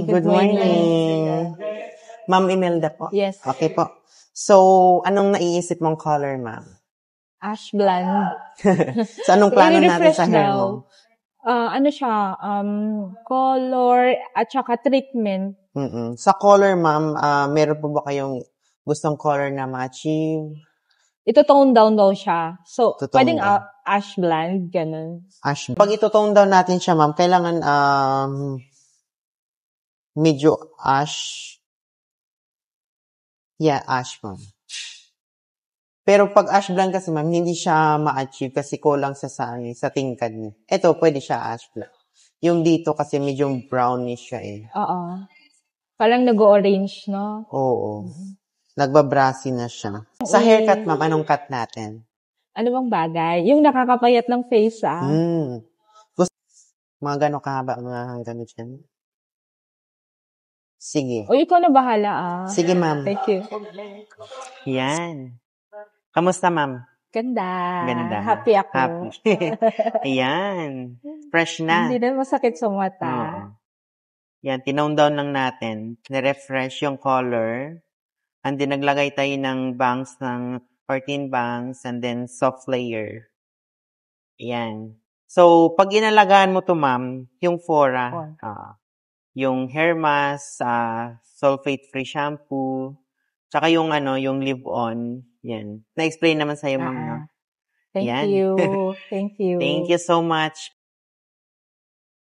Good morning. Ma'am Imelda po. Yes. Okay po. So, anong naiisip mong color, ma'am? Ash blonde. So, anong plano natin I-refresh sa hair daw. mo? Ano siya, color at saka treatment. Sa color, ma'am, meron po ba kayong gustong color na ma-achieve? Ito tone down daw siya. So, To tone pwedeng down. ash blonde, ganun. Ash. Pag ito-tone down natin siya, ma'am, kailangan medyo ash. Yeah, ash, ma'am. Pero pag ash blonde kasi, ma'am, hindi siya ma-achieve kasi kulang sa tingkad niya. Ito, pwede siya ash blonde. Yung dito kasi medyo brownish siya eh. Oo. Parang nag-orange, no? Oo. Nagbabrasi na siya. Sa haircut, ma'am, anong cut natin? Ano bang bagay? Yung nakakapayat ng face, Gusto, mga gano'ng kahaba, mga gano'n dyan. Sige. O, ikaw na bahala, Sige, ma'am. Thank you. Yan. Kamusta, ma'am? Ganda. Ganda. Happy ako. Happy. Ayan. Fresh na. Hindi na masakit sa mata. Oo. Yan, tinone down lang natin. Nirefresh yung color. And then, naglagay tayo ng bangs ng 14 bangs and then soft layer. Yan. So, pag inalagaan mo to, ma'am, yung fora, yung hair mask, sulfate-free shampoo, tsaka yung yung leave-on, yan. Na-explain naman sa'yo, ma'am, no? Thank Yan. you. Thank you. Thank you so much.